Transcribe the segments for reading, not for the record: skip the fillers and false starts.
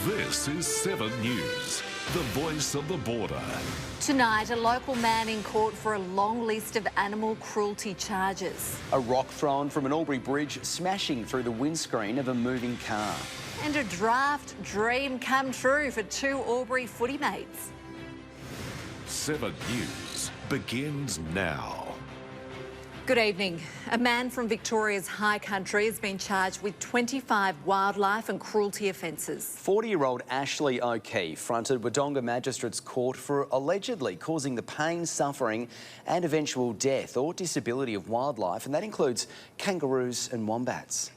This is 7 News, the voice of the border. Tonight, a local man in court for a long list of animal cruelty charges. A rock thrown from an Albury bridge smashing through the windscreen of a moving car. And a draft dream come true for two Albury footy mates. 7 News begins now. Good evening. A man from Victoria's high country has been charged with 25 wildlife and cruelty offences. 40-year-old Ashley O'Keefe fronted Wodonga Magistrates Court for allegedly causing the pain, suffering and eventual death or disability of wildlife, and that includes kangaroos and wombats.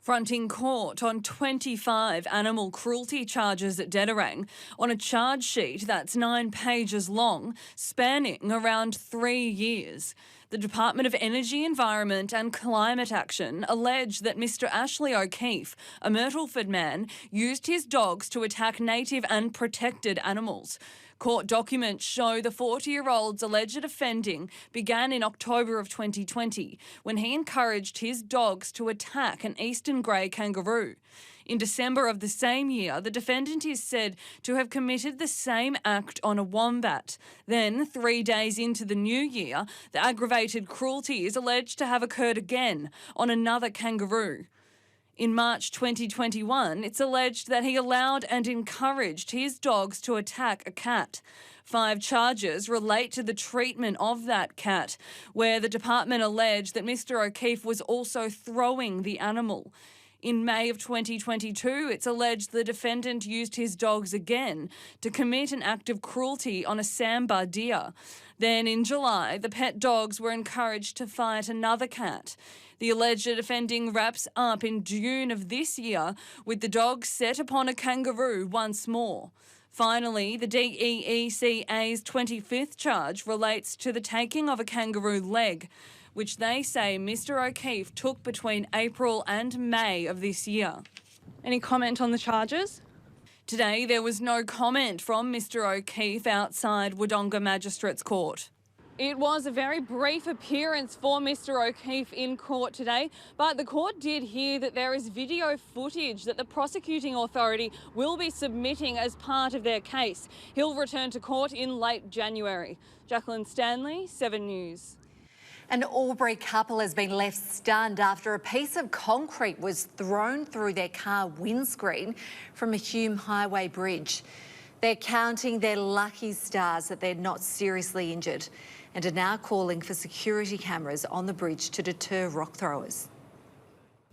Fronting court on 25 animal cruelty charges at Dedarang on a charge sheet that's 9 pages long, spanning around 3 years. The Department of Energy, Environment and Climate Action alleged that Mr Ashley O'Keefe, a Myrtleford man, used his dogs to attack native and protected animals. Court documents show the 40-year-old's alleged offending began in October of 2020 when he encouraged his dogs to attack an eastern grey kangaroo. In December of the same year, the defendant is said to have committed the same act on a wombat. Then, 3 days into the new year, the aggravated cruelty is alleged to have occurred again on another kangaroo. In March 2021, it's alleged that he allowed and encouraged his dogs to attack a cat. 5 charges relate to the treatment of that cat, where the department alleged that Mr O'Keefe was also throwing the animal. In May of 2022, it's alleged the defendant used his dogs again to commit an act of cruelty on a sambar deer. Then in July, the pet dogs were encouraged to fight another cat. The alleged offending wraps up in June of this year with the dogs set upon a kangaroo once more. Finally, the DEECA's 25th charge relates to the taking of a kangaroo leg, which they say Mr O'Keefe took between April and May of this year. Any comment on the charges? Today, there was no comment from Mr O'Keefe outside Wodonga Magistrates Court. It was a very brief appearance for Mr O'Keefe in court today, but the court did hear that there is video footage that the prosecuting authority will be submitting as part of their case. He'll return to court in late January. Jacqueline Stanley, 7 News. An Albury couple has been left stunned after a piece of concrete was thrown through their car windscreen from a Hume Highway bridge. They're counting their lucky stars that they're not seriously injured and are now calling for security cameras on the bridge to deter rock throwers.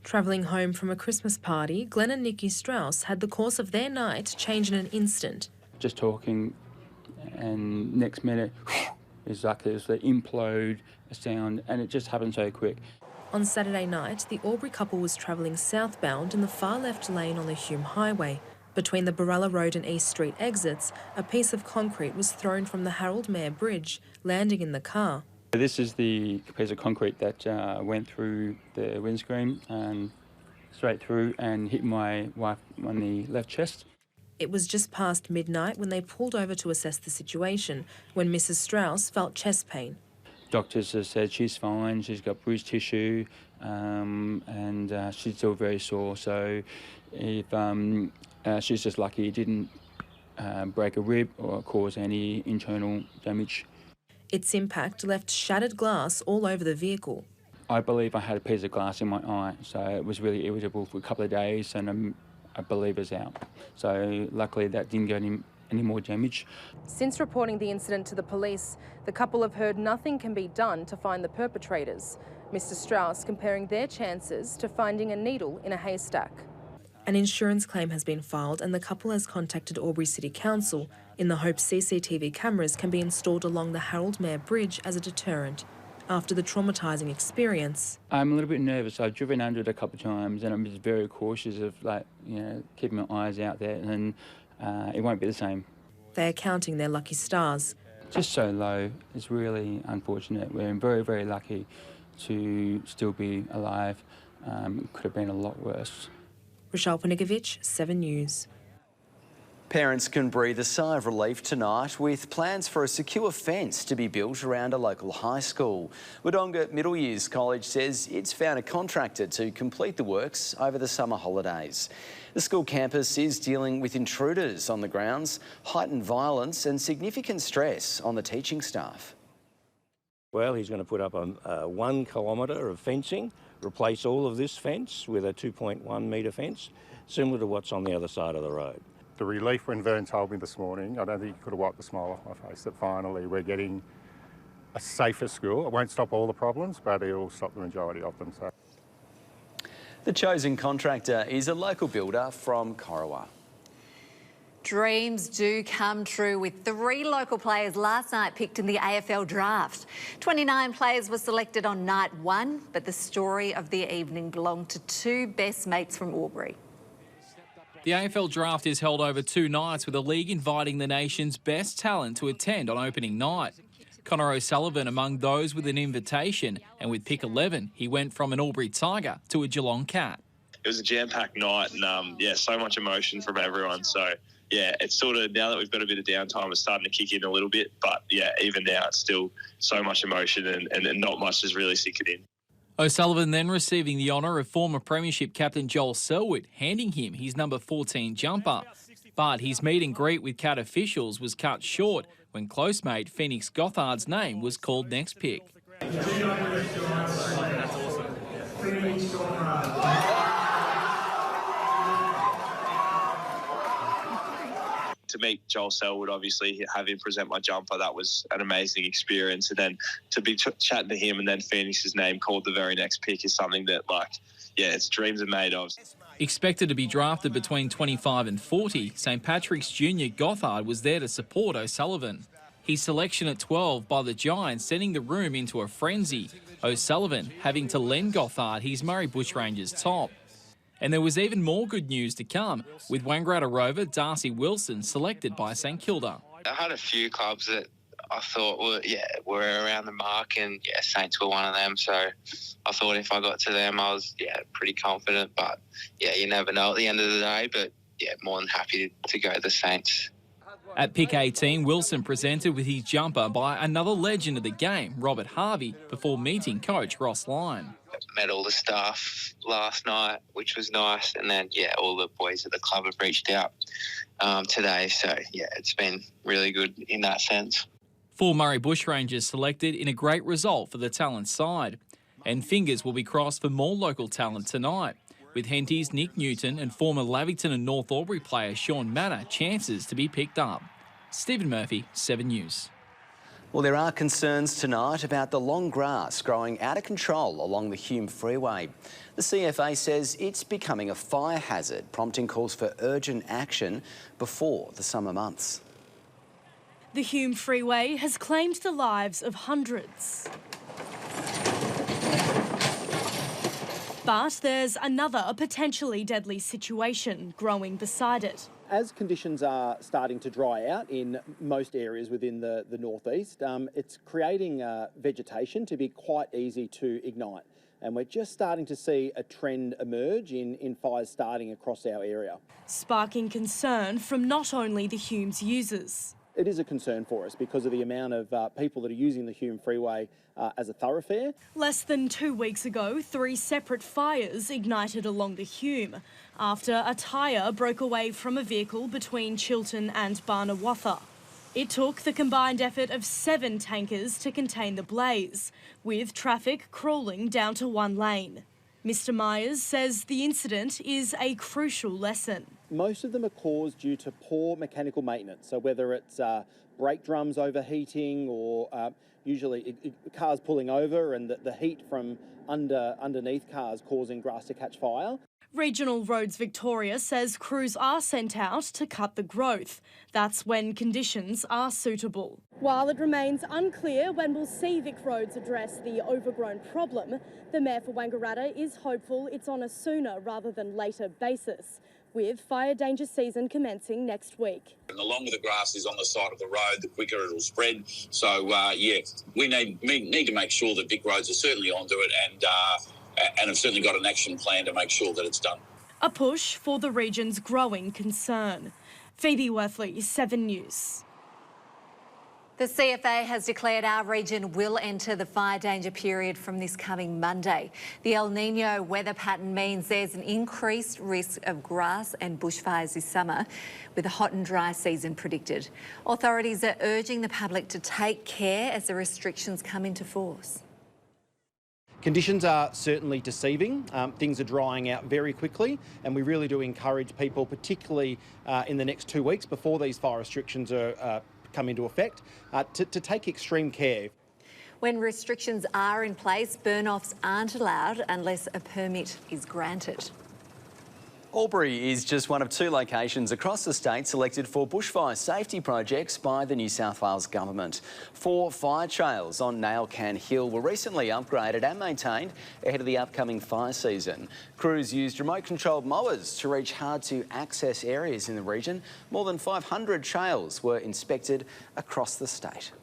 Travelling home from a Christmas party, Glenn and Nikki Strauss had the course of their night change in an instant. Just talking, and next minute, it's like there's the implode sound, and it just happened so quick. On Saturday night, the Albury couple was travelling southbound in the far left lane on the Hume Highway. Between the Barella Road and East Street exits, a piece of concrete was thrown from the Harold Mayer Bridge, landing in the car. This is the piece of concrete that went through the windscreen and straight through and hit my wife on the left chest. It was just past midnight when they pulled over to assess the situation, when Mrs Strauss felt chest pain. Doctors have said she's fine, she's got bruised tissue, and she's still very sore. So if she's just lucky it didn't break a rib or cause any internal damage. Its impact left shattered glass all over the vehicle. I believe I had a piece of glass in my eye, so it was really irritable for a couple of days, and I believe it's out. So luckily that didn't get any more damage. Since reporting the incident to the police, the couple have heard nothing can be done to find the perpetrators. Mr Strauss comparing their chances to finding a needle in a haystack. An insurance claim has been filed and the couple has contacted Albury City Council in the hope CCTV cameras can be installed along the Harold Mayer Bridge as a deterrent. After the traumatising experience, I'm a little bit nervous. I've driven under it a couple of times and I'm just very cautious of, keeping my eyes out there, and it won't be the same. They are counting their lucky stars. Just so low. It's really unfortunate. We're very, very lucky to still be alive. It could have been a lot worse. Rochelle Panikovich, 7 News. Parents can breathe a sigh of relief tonight with plans for a secure fence to be built around a local high school. Wodonga Middle Years College says it's found a contractor to complete the works over the summer holidays. The school campus is dealing with intruders on the grounds, heightened violence and significant stress on the teaching staff. Well, he's going to put up a 1 kilometre of fencing, replace all of this fence with a 2.1 metre fence, similar to what's on the other side of the road. The relief when Vern told me this morning, I don't think he could have wiped the smile off my face that finally we're getting a safer school. It won't stop all the problems, but it will stop the majority of them. So. The chosen contractor is a local builder from Corowa. Dreams do come true with 3 local players last night picked in the AFL draft. 29 players were selected on night 1, but the story of the evening belonged to 2 best mates from Albury. The AFL draft is held over 2 nights with the league inviting the nation's best talent to attend on opening night. Connor O'Sullivan among those with an invitation, and with pick 11, he went from an Albury Tiger to a Geelong Cat. It was a jam-packed night and, so much emotion from everyone. So, it's sort of, now that we've got a bit of downtime, it's starting to kick in a little bit. But, even now it's still so much emotion and not much is really sinking in. O'Sullivan then receiving the honour of former Premiership captain Joel Selwood, handing him his number 14 jumper. But his meet and greet with Cat officials was cut short when close mate Phoenix Gothard's name was called next pick. To meet Joel Selwood, obviously, have him present my jumper, that was an amazing experience. And then to be chatting to him and then Phoenix's name called the very next pick is something that, it's dreams are made of. Expected to be drafted between 25 and 40, St Patrick's Junior Gothard was there to support O'Sullivan. His selection at 12 by the Giants sending the room into a frenzy, O'Sullivan having to lend Gothard his Murray Bushrangers top. And there was even more good news to come, with Wangaratta Rover Darcy Wilson selected by St Kilda. I had a few clubs that I thought were around the mark, and Saints were one of them. So I thought if I got to them, I was pretty confident. But you never know at the end of the day. But more than happy to go to the Saints. At pick 18, Wilson presented with his jumper by another legend of the game, Robert Harvey, before meeting coach Ross Lyon. Met all the staff last night, which was nice, and then all the boys at the club have reached out today. So it's been really good in that sense. 4 Murray Bushrangers selected in a great result for the talent side, and fingers will be crossed for more local talent tonight, with Henty's Nick Newton and former Lavington and North Albury player Sean Manor chances to be picked up. Stephen Murphy, 7 News. Well, there are concerns tonight about the long grass growing out of control along the Hume Freeway. The CFA says it's becoming a fire hazard, prompting calls for urgent action before the summer months. The Hume Freeway has claimed the lives of hundreds. But there's another potentially deadly situation growing beside it. As conditions are starting to dry out in most areas within the northeast, it's creating vegetation to be quite easy to ignite. And we're just starting to see a trend emerge in fires starting across our area. Sparking concern from not only the Hume's users. It is a concern for us because of the amount of people that are using the Hume Freeway as a thoroughfare. Less than 2 weeks ago, 3 separate fires ignited along the Hume after a tyre broke away from a vehicle between Chiltern and Barnawatha. It took the combined effort of 7 tankers to contain the blaze, with traffic crawling down to 1 lane. Mr Myers says the incident is a crucial lesson. Most of them are caused due to poor mechanical maintenance, so whether it's brake drums overheating or usually cars pulling over and the heat from underneath cars causing grass to catch fire. Regional Roads Victoria says crews are sent out to cut the growth. That's when conditions are suitable. While it remains unclear when we'll see Vic Roads address the overgrown problem, the Mayor for Wangaratta is hopeful it's on a sooner rather than later basis, with fire danger season commencing next week. And the longer the grass is on the side of the road, the quicker it'll spread. So, we need to make sure that Vic Roads are certainly onto it and have certainly got an action plan to make sure that it's done. A push for the region's growing concern. Phoebe Worthley, 7 News. The CFA has declared our region will enter the fire danger period from this coming Monday. The El Nino weather pattern means there's an increased risk of grass and bushfires this summer, with a hot and dry season predicted. Authorities are urging the public to take care as the restrictions come into force. Conditions are certainly deceiving. Things are drying out very quickly, and we really do encourage people, particularly in the next 2 weeks before these fire restrictions come into effect, to take extreme care. When restrictions are in place, burn-offs aren't allowed unless a permit is granted. Albury is just one of 2 locations across the state selected for bushfire safety projects by the New South Wales Government. 4 fire trails on Nail Can Hill were recently upgraded and maintained ahead of the upcoming fire season. Crews used remote-controlled mowers to reach hard-to-access areas in the region. More than 500 trails were inspected across the state.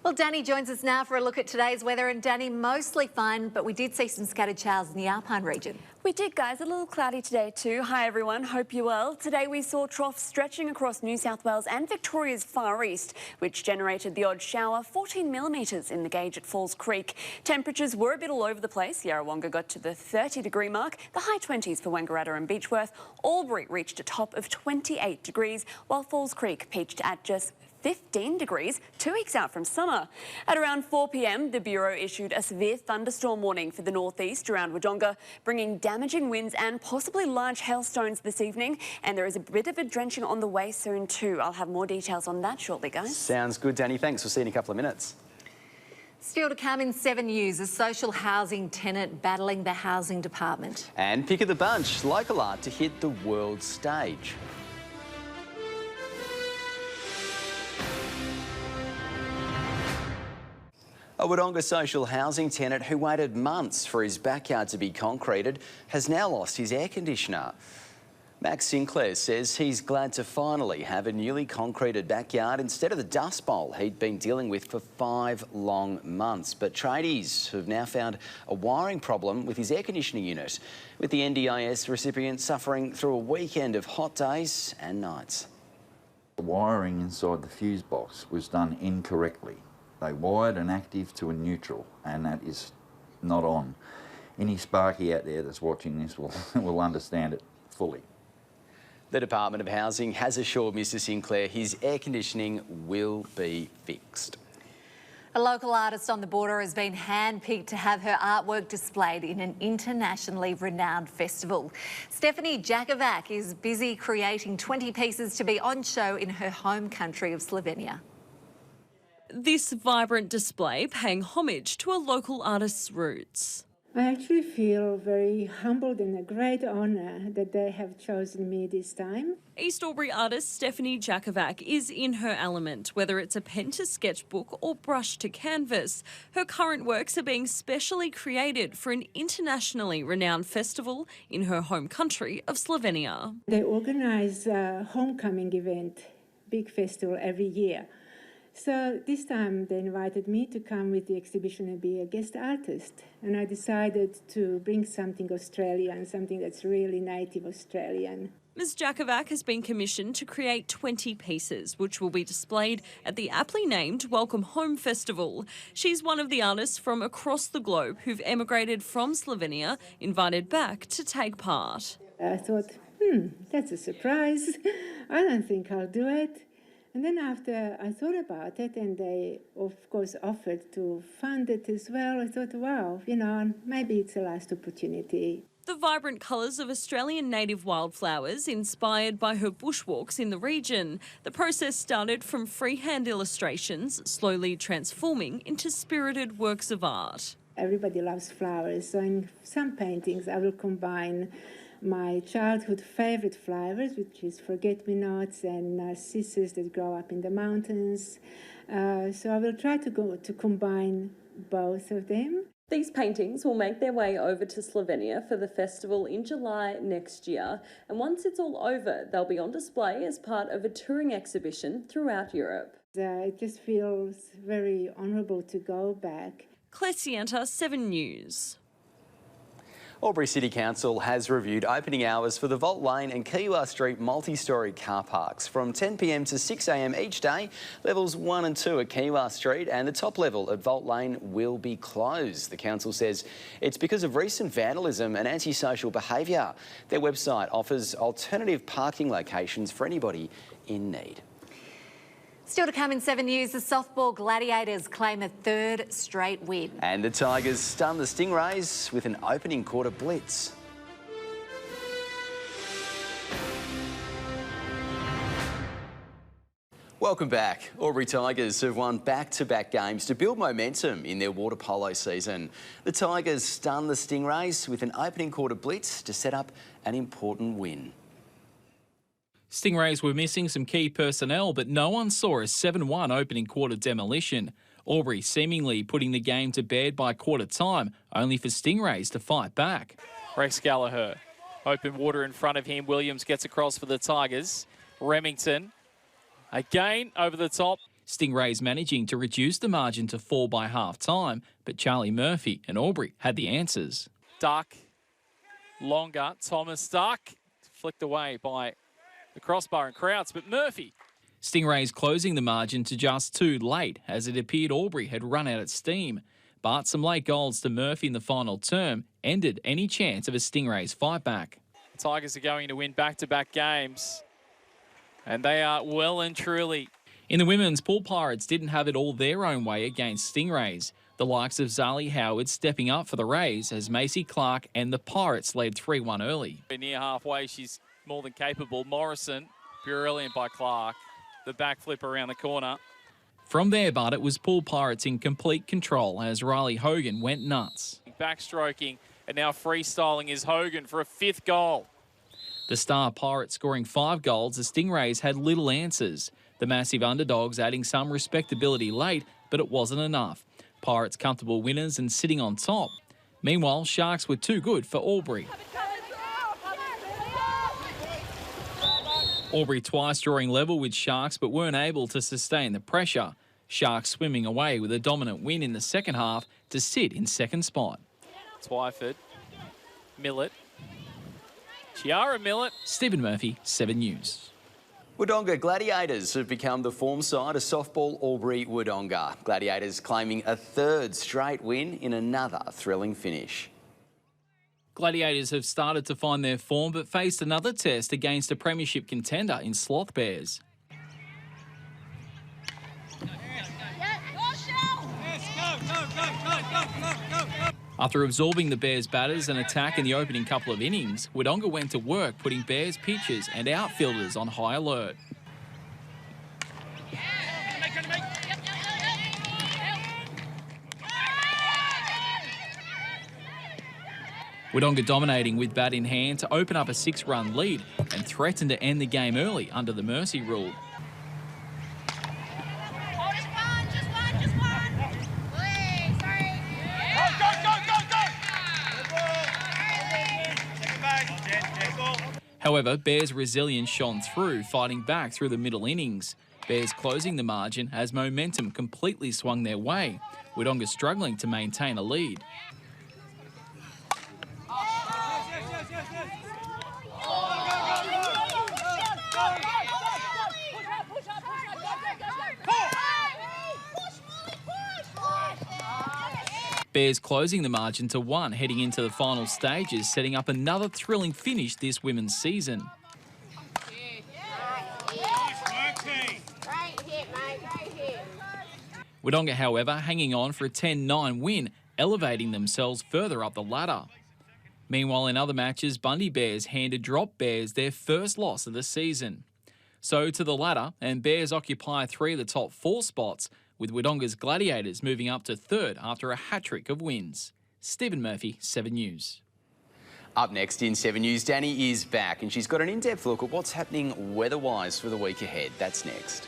Well, Danny joins us now for a look at today's weather. And Danny, mostly fine, but we did see some scattered showers in the Alpine region. We did, guys. A little cloudy today too. Hi, everyone. Hope you're well. Today we saw troughs stretching across New South Wales and Victoria's far east, which generated the odd shower, 14 millimetres in the gauge at Falls Creek. Temperatures were a bit all over the place. Yarrawonga got to the 30-degree mark, the high 20s for Wangaratta and Beechworth. Albury reached a top of 28 degrees, while Falls Creek peaked at just 15 degrees, 2 weeks out from summer. At around 4 p.m, the Bureau issued a severe thunderstorm warning for the northeast around Wodonga, bringing damaging winds and possibly large hailstones this evening. And there is a bit of a drenching on the way soon too. I'll have more details on that shortly, guys. Sounds good, Danny. Thanks. We'll see you in a couple of minutes. Still to come in 7 News, a social housing tenant battling the housing department. And pick of the bunch, local art to hit the world stage. A Wodonga social housing tenant who waited months for his backyard to be concreted has now lost his air conditioner. Max Sinclair says he's glad to finally have a newly concreted backyard instead of the dust bowl he'd been dealing with for 5 long months. But tradies have now found a wiring problem with his air conditioning unit, with the NDIS recipient suffering through a weekend of hot days and nights. The wiring inside the fuse box was done incorrectly. They wired an active to a neutral, and that is not on. Any Sparky out there that's watching this will understand it fully. The Department of Housing has assured Mr Sinclair his air conditioning will be fixed. A local artist on the border has been handpicked to have her artwork displayed in an internationally renowned festival. Stephanie Jakovac is busy creating 20 pieces to be on show in her home country of Slovenia. This vibrant display paying homage to a local artist's roots. I actually feel very humbled and a great honour that they have chosen me this time. East Albury artist Stephanie Jakovac is in her element, whether it's a pen to sketchbook or brush to canvas. Her current works are being specially created for an internationally renowned festival in her home country of Slovenia. They organise a homecoming event, big festival every year. So this time they invited me to come with the exhibition and be a guest artist. And I decided to bring something Australian, something that's really native Australian. Ms Jakovac has been commissioned to create 20 pieces, which will be displayed at the aptly named Welcome Home Festival. She's one of the artists from across the globe who've emigrated from Slovenia, invited back to take part. I thought, that's a surprise. I don't think I'll do it. And then after I thought about it, and they, of course, offered to fund it as well, I thought, wow, maybe it's a last opportunity. The vibrant colours of Australian native wildflowers inspired by her bushwalks in the region. The process started from freehand illustrations, slowly transforming into spirited works of art. Everybody loves flowers, so in some paintings I will combine my childhood favourite flowers, which is forget-me-nots and narcissus that grow up in the mountains. So I will try to combine both of them. These paintings will make their way over to Slovenia for the festival in July next year. And once it's all over, they'll be on display as part of a touring exhibition throughout Europe. It just feels very honourable to go back. Claire Sienta, 7 News. Albury City Council has reviewed opening hours for the Vault Lane and Kiwa Street multi-storey car parks from 10 p.m. to 6 a.m. each day. Levels 1 and 2 at Kiwa Street and the top level at Vault Lane will be closed. The council says it's because of recent vandalism and antisocial behaviour. Their website offers alternative parking locations for anybody in need. Still to come in 7 News, the softball Gladiators claim a third straight win. And the Tigers stun the Stingrays with an opening quarter blitz. Welcome back. Albury Tigers have won back-to-back games to build momentum in their water polo season. The Tigers stun the Stingrays with an opening quarter blitz to set up an important win. Stingrays were missing some key personnel, but no one saw a 7-1 opening quarter demolition. Albury seemingly putting the game to bed by quarter time, only for Stingrays to fight back. Rex Gallagher, open water in front of him. Williams gets across for the Tigers. Remington, again over the top. Stingrays managing to reduce the margin to 4 by half-time, but Charlie Murphy and Albury had the answers. Duck, longer, Thomas Duck, flicked away by the crossbar and Krauts, but Murphy. Stingrays closing the margin to just 2 late, as it appeared Albury had run out of steam. But some late goals to Murphy in the final term ended any chance of a Stingrays fight back. The Tigers are going to win back-to-back games, and they are well and truly. In the women's, Pool Pirates didn't have it all their own way against Stingrays. The likes of Zali Howard stepping up for the Rays as Macy Clark and the Pirates led 3-1 early. Near halfway, she's more than capable. Morrison, brilliant by Clark. The backflip around the corner. From there, but it was Pool Pirates in complete control as Riley Hogan went nuts. Backstroking and now freestyling is Hogan for a 5th goal. The star Pirates scoring 5 goals, the Stingrays had little answers. The massive underdogs adding some respectability late, but it wasn't enough. Pirates comfortable winners and sitting on top. Meanwhile, Sharks were too good for Albury. Albury twice drawing level with Sharks but weren't able to sustain the pressure. Sharks swimming away with a dominant win in the second half to sit in second spot. Twyford, Millett, Chiara Millett. Stephen Murphy, 7 News. Wodonga Gladiators have become the form side of softball Albury Wodonga. Gladiators claiming a 3rd straight win in another thrilling finish. Gladiators have started to find their form but faced another test against a premiership contender in Sloth Bears. After absorbing the Bears batters and attack in the opening couple of innings, Wodonga went to work putting Bears pitchers and outfielders on high alert. Wodonga dominating with bat in hand to open up a 6-run lead and threatened to end the game early under the mercy rule. However, Bears' resilience shone through, fighting back through the middle innings. Bears closing the margin as momentum completely swung their way. Wodonga struggling to maintain a lead. Bears closing the margin to 1 heading into the final stages, setting up another thrilling finish this women's season. Wodonga, however, hanging on for a 10-9 win, elevating themselves further up the ladder. Meanwhile, in other matches, Bundy Bears handed Drop Bears their first loss of the season. So to the ladder, and Bears occupy 3 of the top 4 spots, with Wodonga's Gladiators moving up to 3rd after a hat-trick of wins. Stephen Murphy, 7 News. Up next in 7 News, Danny is back and she's got an in-depth look at what's happening weather-wise for the week ahead. That's next.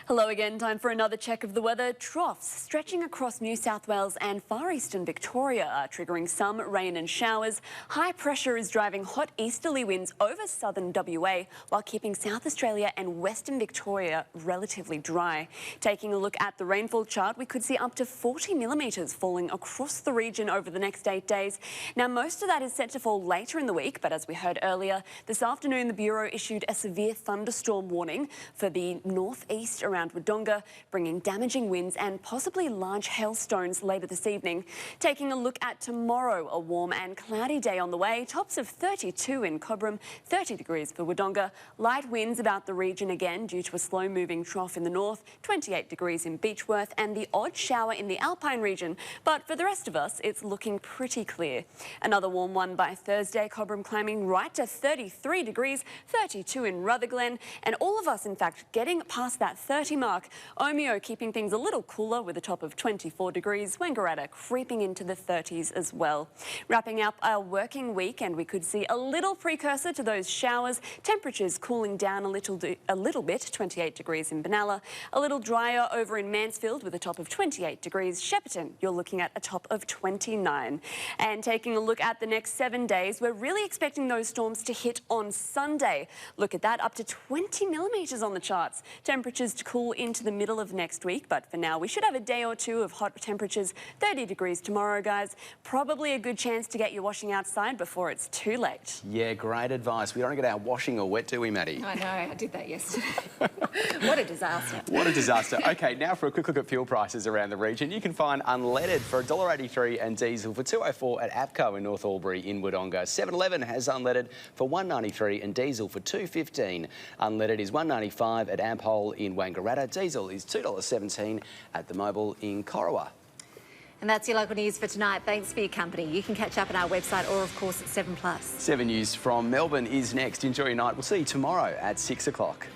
Hello again, time for another check of the weather. Troughs stretching across New South Wales and far eastern Victoria are triggering some rain and showers. High pressure is driving hot easterly winds over southern WA while keeping South Australia and western Victoria relatively dry. Taking a look at the rainfall chart, we could see up to 40 millimetres falling across the region over the next 8 days. Now, most of that is set to fall later in the week, but as we heard earlier, this afternoon the Bureau issued a severe thunderstorm warning for the northeast around Wodonga, bringing damaging winds and possibly large hailstones later this evening. Taking a look at tomorrow, a warm and cloudy day on the way. Tops of 32 in Cobram, 30 degrees for Wodonga. Light winds about the region again due to a slow-moving trough in the north, 28 degrees in Beechworth, and the odd shower in the Alpine region. But for the rest of us, it's looking pretty clear. Another warm one by Thursday, Cobram climbing right to 33 degrees, 32 in Rutherglen, and all of us, in fact, getting past that 30 mark. Omeo keeping things a little cooler with a top of 24 degrees. Wangaratta creeping into the 30s as well. Wrapping up our working week, and we could see a little precursor to those showers. Temperatures cooling down a little bit, 28 degrees in Benalla. A little drier over in Mansfield with a top of 28 degrees. Shepparton, you're looking at a top of 29. And taking a look at the next 7 days, we're really expecting those storms to hit on Sunday. Look at that, up to 20 millimetres on the charts. Temperatures to cool into the middle of next week, but for now we should have a day or two of hot temperatures. 30 degrees tomorrow, guys. Probably a good chance to get your washing outside before it's too late. Yeah, great advice. We don't get our washing or wet, do we, Maddie? I know, I did that yesterday. What a disaster. What a disaster. OK, now for a quick look at fuel prices around the region. You can find unleaded for $1.83 and diesel for $2.04 at APCO in North Albury in Wodonga. 7-Eleven has unleaded for $1.93 and diesel for $2.15. Unleaded is $1.95 at Ampol in Wangaratta. Diesel is $2.17 at the Mobil in Corowa. And that's your local news for tonight. Thanks for your company. You can catch up on our website or, of course, at 7plus. 7 News from Melbourne is next. Enjoy your night. We'll see you tomorrow at 6 o'clock.